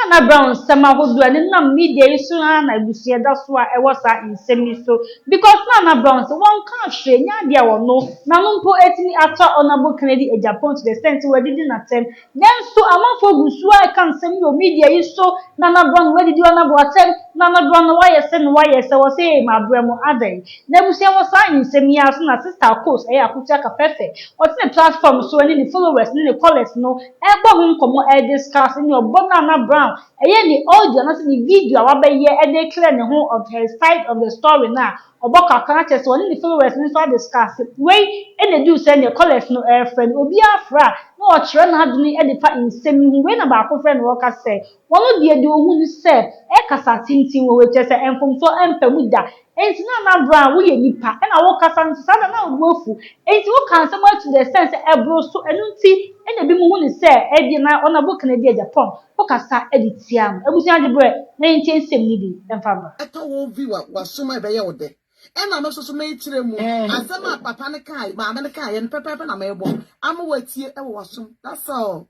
Naana Brown sama hodo ani na media isu na ebusia da so a ewo sa nsemi so because Naana Brown so one kan hwe nya dia wo no na no mpo etimi ato honorable Kennedy e Japan to the extent we did na tem then so amanfo gusu a kan nsemi yo media isu Naana Brown we did honorable atem Naana Brown why se wo say ma bremo adai na ebusia wo sa nsemi aso na sister course e akutia ka perfect o the platform so any the followers ni the callers no e gbo hu nkomo e discuss ni obo Naana Brown eye the audio na the video wa be ye e dey clear ne ho of her side of the story na obo ka kan che so any the followers ni so discuss wey e dey do say the callers no friend obi afra na o kire na adini e dey pa insemi hu wey na ba ko friend wo ka say wono de de ohun ni say e kasa tintin wo we che say enfom so empamu da enti Naana Brown wo ye nipa e na wo kasa nsada na wo afu enti wo kan say to the sense e bro so enunti ena bi mu hu ni say e di na honorable Kennedy Japan wo kasa e di tiam ebusia de bre na enti ensem ni bi emfa ba eto wo viewer wasoma be ye wo de ena no so me tire mu asema papa ne kai ma me ne kai yen pepepe na me bo ama watie e wo wasom that's all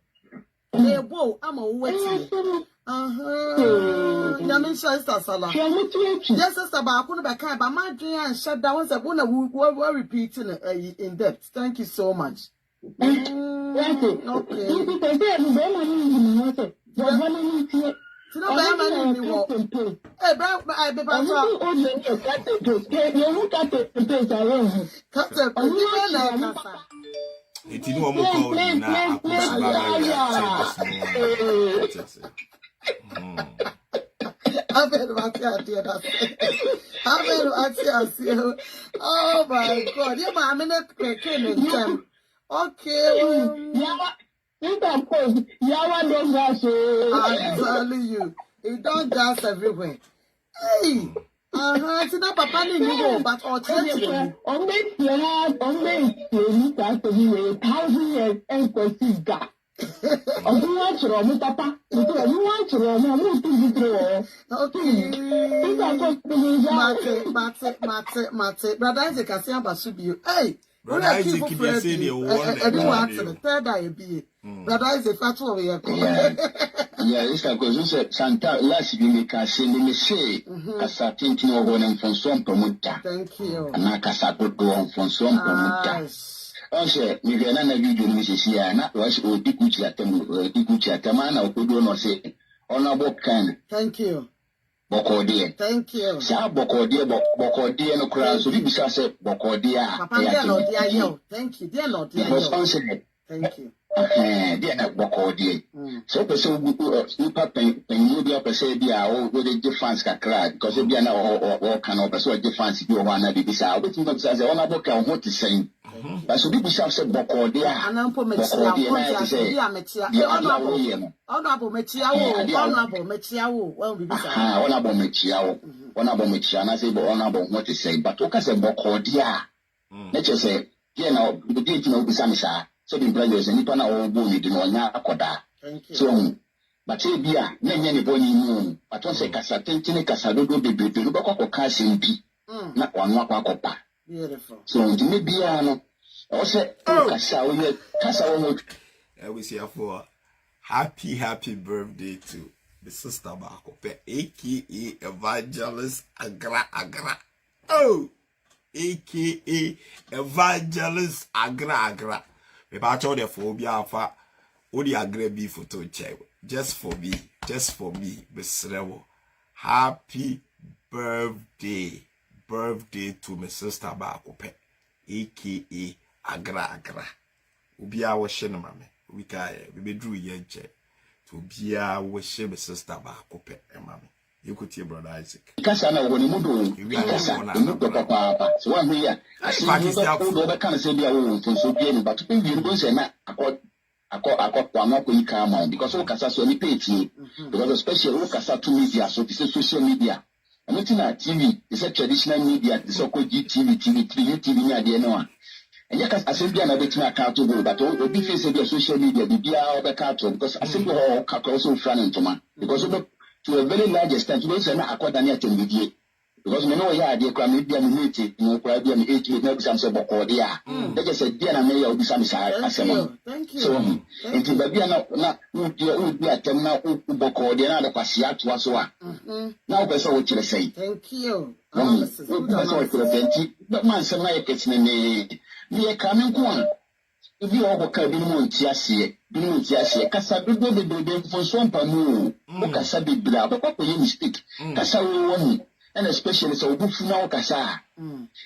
me bo ama wo watie Yamin Sister Sala. Yes, sister, but I couldn't be kind. But my dream and shut down. I we're repeating in depth. Thank you so much. Okay. Oh my God! Yeah, I'm in a time. Okay. I'm telling you, it don't gas everywhere. Hey. It's not Papa Nigo, but or Mate. Brother Isaac, I say about Subi. Hey, Brother Isaac, you say the one. Everyone, third eye be. Brother Isaac, that's what we have. Yeah, it's like because Santa last week I say me say kasa tintin o wonem from some promoter. Thank you. Na kasa to from some promoter. Onse mi ga na video ni se sia na wa se o dikuchi atema na okodo no se honorable kan. Thank you. Bokode. Thank you. Sa bokode no kra so bi bisa se bokode a. Papa dear Lord dear you. Thank you. Dear Lord dear you. Thank you. Dear na bokode. So person who pen you be person be a o dey difference kakra because be na o kan o person difference be o na be bisa o be think say honorable kan ho ti sen. But so people say bokode a. Anampo metia o say honorable metia wo well be bisa. Honorable metia na say honorable what is say but o ka say bokode a. Let you say here now the date no bisa me sa. So the brothers and nipa na obo ni di no nya akoda. So but e bia na nya ni boni mu but on say kasa tentene kasa dodo bebebe no bakọ ka asem bi na wanu akwa. Beautiful. So the me bia no o say kasa o ye kasa o mo we say for happy birthday to the sister Bakope aka Evangelist Agra. Oh, aka Evangelist Agra. About all the phobia for all the agreeable photo check. Just for me, Mr. Happy birthday to my sister Bakope, aka Agra. Ubia was shin, mammy. We be drew yen check to be our wish, my sister Bakope, and mammy. You could hear Brother Isaac. Kasa na woni mudo. Kasa no papa. So one here. I see you can say be awon so be but we go say na akọ kwama ko yika ma because o kasa so ni page because especially o kasa to media so this social media. And not na TV, it's a traditional media, this so called GTV, TV ni ade no a. And you can assembly na betima account to go but o be face the social media the bia o be account because assembly o ka also friend ntoma because to a very large extent, you don't say na akwadani atendidie. because me know ya dey kwa me bia me meet no kwa bia me 8 weeks na bisa say boko dey a they just say dia na me ya obisa me say asema so enti ba bia na udi atem na boko dey na da kwase atoa so a na o pese o kire say thank you so o kire enti man say na yeketine ne ye ka me nko a ibi o ko ka bi no nti ase kasa dodo bebe mfonso mpamu o kasa bibira ba ko ye mistake kasa wo ni and especially so obufu na o kasa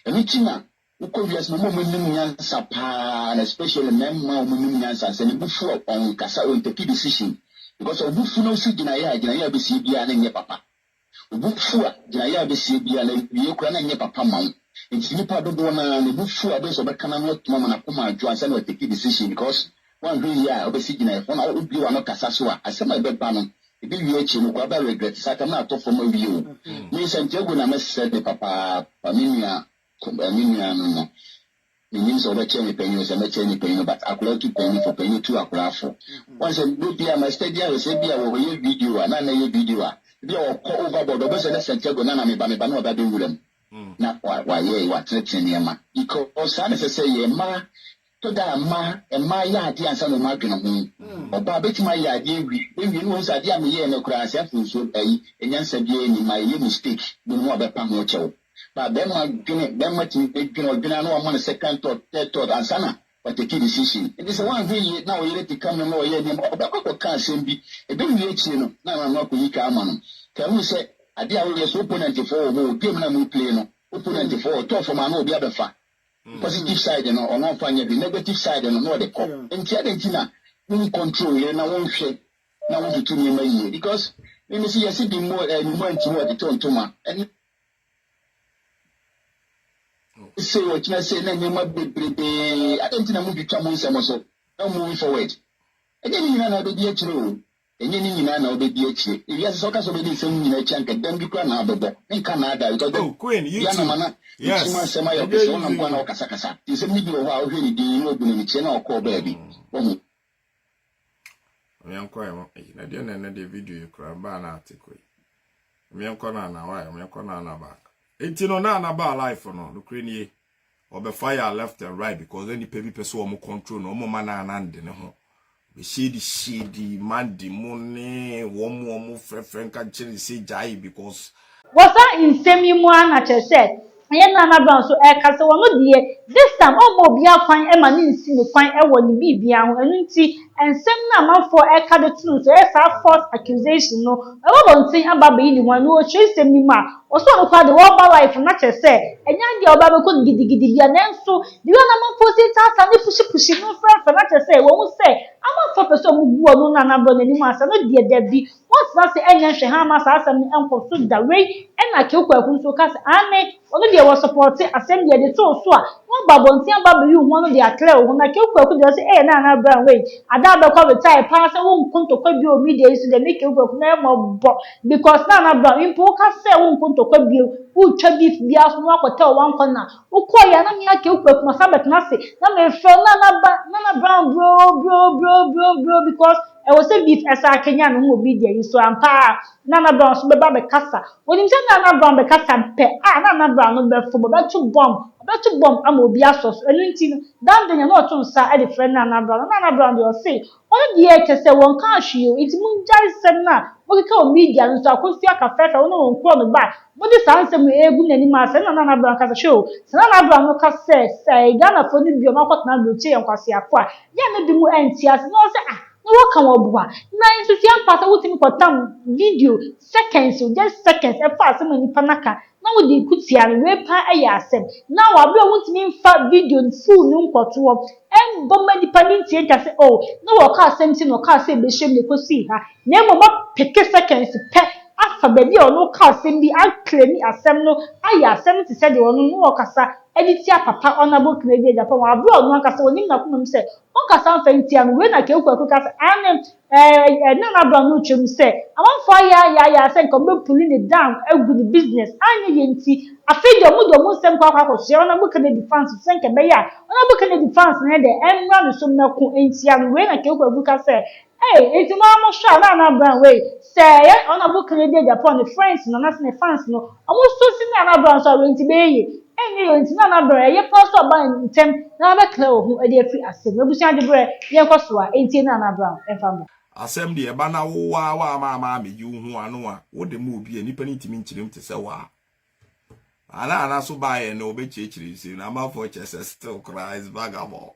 emi tina uko wias mo nim nyansa pa and especially memma mo nim nyansa se ne bufu on kasa o take decision because obufu na o si gina ya be si bia na nye papa obufu a gina ya be si bia na wie kura na nye papa man nti nipa dodo na ne bufu a be so be kana no tuma na kuma adwo ansa na take decision because one day ya o be si gina e na obi wa no kasa so a asema e be ba no ebi wie chi no kwa ba regret saka na to for ma wie o ni sentego na message de papa paminia no ni so ba chen penyo se ma chen penyo but akula tu penyo for penyo tu akula fo once do bia ma study a se bia wo ye video na ye video a bia o ko overboard o be se sentego na me ba no ba de wuram na wa ye wa tete ne ma because sa na se ye ma to da ma ya ade ansa no ma dwene ho oba betima ya ade wi no so ade am ye na kura ase afunso ayi enyansa bia ni ma ye mistake no mo abepa ho chewo ba be ma ti dwene no mo na second third ansa na but take decision it is one way na o yere ti kam no o ye ni oba ko ka asem bi e be wi echi no na ma ko yi ka ama no ka mu se ade a wo ye so opponent for o game na mu play no opponent for to for ma na obi abefa positive side no or not find the negative side no more the cop enti adentina we control here na won hwe na won tutu ni mayi because we see yes be more enti more the tontoma and say what you say na nyama bebrebe adentina mu bitwa mo nsem so na move forward again ni na be die chiro enye ni nyina na obedi echi iya so ka so be di sem nyina echi anka dem bi kwa na abebo nka na ada because oh queen you ya na mana yes ma sema ya so na kwa na okasa kasa ti sem ni bi ho a o hwe ni din no ogun ni che na okọ ba bi ohu mianko e na dia na de video e kura ba na atiko mianko na wa mianko na back enti no na ba life no no queen ye obe fire left and right because any people so mo control no mo mana na ande ne ho shady mandi money womu friend can change say jai because was that in semi one at a set and Naana Brown so castle one dear this time all be a fine emma see no fine ever be beyond and send na for a card too so as our false accusation no I won't say about being one who chase semi ma or so far the world life not a say and young girl baby couldn't giddy be an so the other for it as and pushing no friend for not to say what we say I'm not for so who no Naana Brown anymore so no dear Debbie what's that say any Hamas as an uncle so that way and I kill so cast ane ono de was support assembly de so so a won babontia babu you one de clear won na kill de say Naana Brown way ada be kwa retire pass won konto kwa bi o media so de make kill na mo because Naana Brown impo ka say won konto kwa bi u twa beef bia so no akotel one corner ukoya na me kill ma sabet na se na me feel Naana Brown bro because I was a beef as I can yan who be there so am pa Naana Brown so be ba be kasa woni say Naana Brown be kasa pe Naana Brown no be fo be to bomb am obi asos enu nti no dan de na oto nsa e de friend Naana Brown dey say only the e say won kan hwe o it mun jai sem na wo ka o media no so akofi aka fefa wo no won kro no ba wo di sansem egu nani ma say Naana Brown kasa show Naana Brown no ka say Ghana for ni bi o makot na do che yankwase afọ a ya na bi mu enti as no say no can wobua na insusian pasa wutimi kwatam video seconds just seconds e fa asem nipa naka na wo di kutia no we pa eya asem na wa bla wutimi mfa video full no nkwoto em bomba nipa nintie ka se oh na wo ka asem ti no ka se be shem ne kosi ha na mo ba peke seconds pe afa ba bi o no ka asem bi claim asem no aya asem ti se de ono no wo kasa editia papa honorable Canadian Japan wa bro no kasa onim na kunum se on kasa fantia no we na ke ku kasa ane Naana Brown no twem se amanfo ya se nko be pulling it down egu the business anye yenti afei de mo sem kwa se honorable Canadian defense se nke be ya honorable Canadian defense ne de enra no so meko entia no we na ke ku kasa Hey, it's mama shot Naana Brown way. Say, honorable Canadian Japan, the friends, no, that's the fans, no. Almost so see Naana Brown, so going to be. And you into Naana Brown, you pass up by in time, never clear who a dear free as no bush and the bread, you coswa, 18 Naana Brown, and family. Asem de eba na wo wa ma me ju hu anu a wo de mu bi enipa ni timi nkirim te se wa ana so ba ye no be chechiri si na ma for chese still cries vagabond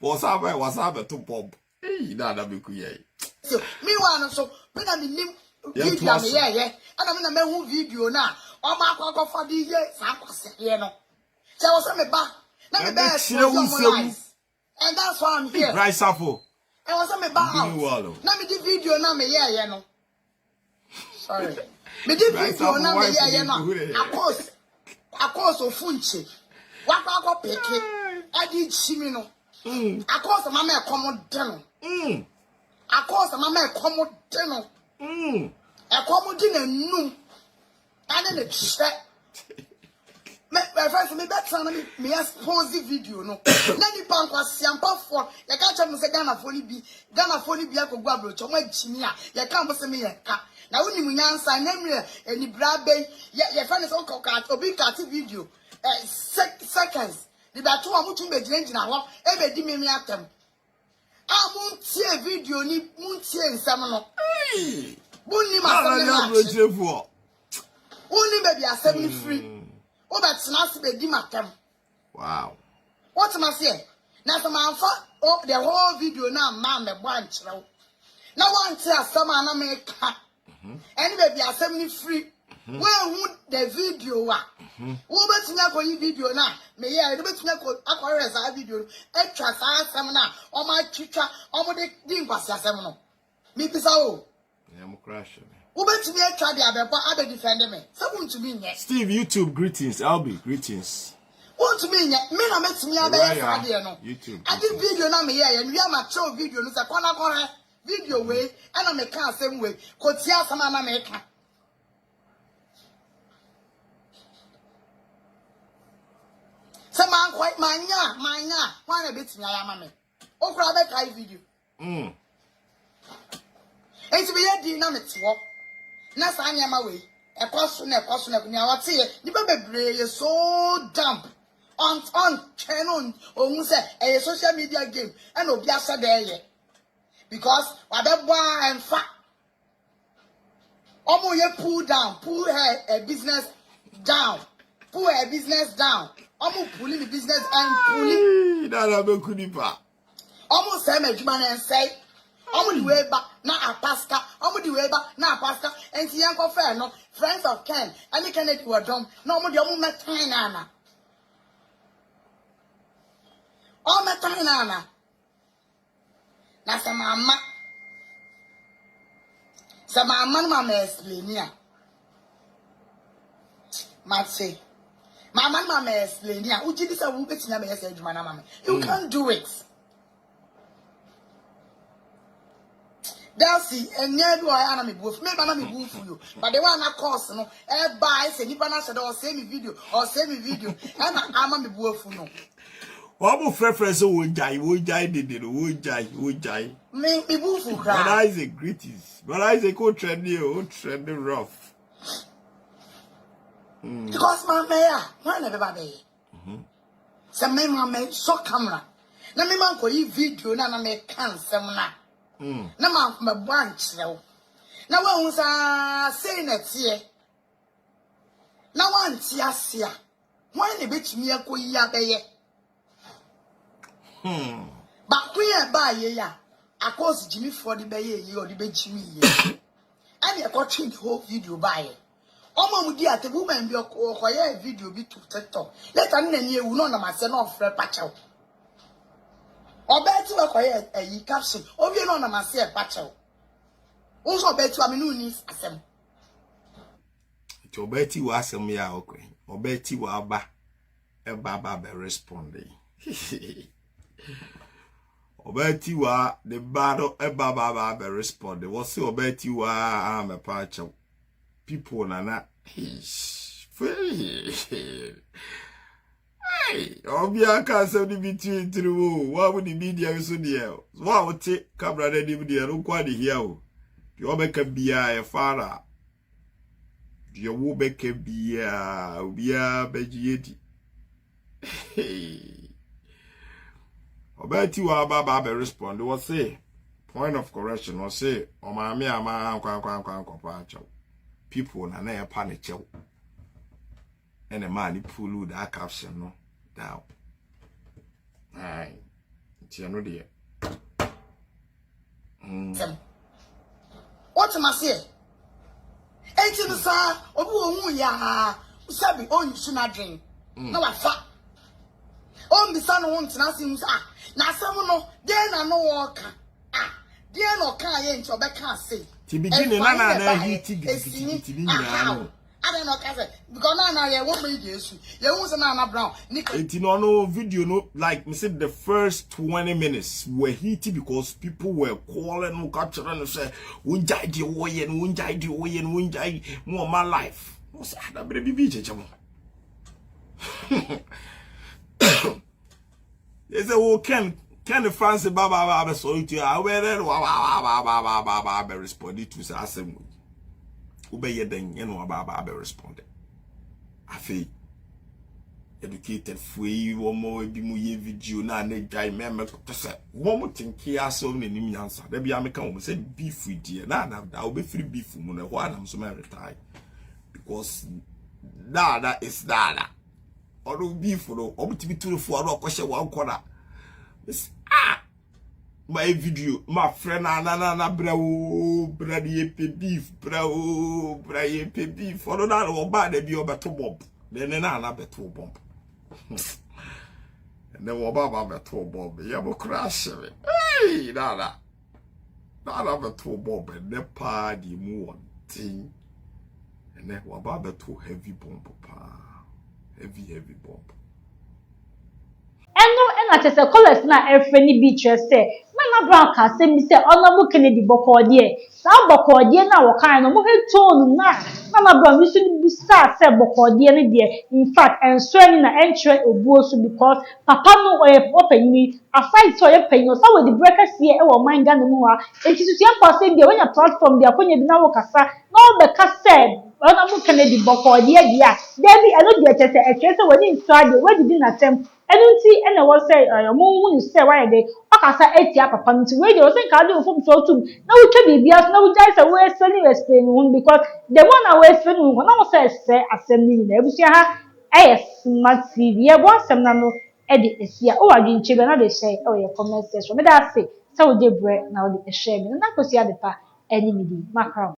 was up to pop na be ku ye so me one so me na me nim video me ye ana me na me hu video na o ma akwa for di ye sa kwase ye no se wo se me ba na me be and that's why I'm here right safo and was me back out. Now me the video na me yeah no. Sorry. Me the video na me yeah no. Of course ofunche. Wakwa peke. Adi chimi no. Of course mama e komo de no. Of course mama e komo de no. E komo di na num. Ane ne hwe. Me first me better na me expose the video no na ni pa nkwa siampa for ya ka cha mo se Ghana fo ni bi akogbu abrocho mo agimi a ya ka mo se me ya ka na woni mu nyansa na mre eni brabe ya fa ne so ka obi ka ti video seconds the batu amutu be gina ho e be di me atem amun tie video ni mun tie nsam no bunni ma se me ma unni be bi asem ni free oh, that's not the matter. Wow. What's my say? Now, the whole video now, man, the branch now. Now, one tell some America. And baby, are 70 free. Where would the video? Who bet me go video now? May I bet me go acquires a video. Extra seminar on my teacher, on the ding was a seminar. Me pisao. I'm crashing. Who bet me a try the other defender me? Someone to me, Steve, YouTube, greetings. Albie, greetings. What to me, men are met me a YouTube. I did video now, me, and we are my show video, no, a video way, and I make a same way. Could see some America. Some man quite mania, one a bit me, I am a oh, grab a video. And to be a dynamic walk. Nasa anya my way. A question, I see it. The baby is so damp. On channel, or say a social media game, and no biasa there. Because whatever and fat. Omo ye pull her a business down. Pull her business down. Omo pulling the business and pulling. Almost say me and say. Omo the way back na a pastor. Omo the way back na a pastor. And si yanko fair no friends of Ken. Any Kennedy were dumb. No mo the omo metan nana. O metan nana. Na sa mama. Sa mama mama explain ya. Matse. Mama explain ya. Uji this a wu betinya me say adwuma na mama. You can't do it. Delcy, and near do I am booth. Maybe I'm a booth for you. But the one I cost no, buy say Nipana said or send me video and I'm a booth for no. What will preference would die, would die. Me booth for cry. But I say greetings. But I say go trendy rough. Because my mayor, one everybody. Some men so camera. Na me man ko yi video na me kan sem na. Na man from a branch now. Na wa unsa say na tie. Na wan tie asia. Wan e betimi akoyi abeye. Ba kuya ba ye ya. Akos Jimmy for the beye ye or the be Jimmy ye. And you got the whole video by it. Omo mu di ate woman bi okoye video bi to TikTok. Later na nie wu no na ma se no frɛ pacha. Obeti okoye yi caption. Obi no na ma se pacha. Unso obeti wa me no ni asem. To obeti wa asem ya okwe. Obeti wa aba e baba be responding. Obeti wa the battle e baba be responding. What say obeti wa am a pacha. People nana Hey, Obia can't say the between through. What would the media so dear? What would take Cabra de dear? Don't quite hear. You make a beer, a father. You will make a beer, begieti. Hey, about you are Baba respond. Was say, point of correction, or say, oh, my me, my uncle, people, and I panic. And a man pull that caption no down. Aye, it's your no dear. What am I saying? Ain't you the sir? Oh, ya, Sabi, oh, you should not drink. No, I fat. Oh, the son wants nothing. Now, someone no, then I know walk. Dear no, can't ain't your back can't say. To begin, Nana, he tiggy. I don't know, cousin. Because now you won't make this. You was a Naana Brown. It's no video, no, like me said, the first 20 minutes were heated because people were calling and capturing and say, won't die the way and won't die the way and won't die more my life. What's that, baby? They say, oh, can the fancy Baba so it? I wear responded to say, assembly. Obey then, you know, Baba responded. I feel educated free one more be more video na ne guy member to say one more thing here so many answer. There be American say beef with dear. Now that will be free beef from the one I'm so retire because that is that. Or beef for the opportunity to for a question one corner. My video, my friend, Naana Brown, brady beef, brady beef. For that, or bad, they be over to bomb. Then Naana better bomb. And then what about better bomb? You have a crash. Hey, Naana better bomb, and the party more thing. And then what about better heavy bomb, papa? Heavy bomb. And at a colors na every beach say. Naana Brown can say me say honorable Kennedy boko die. Now boko die na wakan no mo tone na. Naana Brown you should be start say boko die ne die. In fact, and swearing na entry Owusu because papa no open me aside so you pay no so with the breakers here e wo mind Ghana mu a. Enti so tian pass dey when your platform dey akonya bi na wo kasa. No be kasa honorable Kennedy boko die dia. Debi I no dey tete e say when in so ade we did na tem. Enunti ena wo say mo say why dey akasa etia papa nti we dey o say ka dey fom so tum na wo twa bibia na wo jai say we explain because the one na we explain na wo say assembly na ebusia ha smart TV e bo asem na no e dey esia o wadwinche be na dey share e your comment section me da say wo dey bre na wo dey share me na kosi ade pa eni mi di makram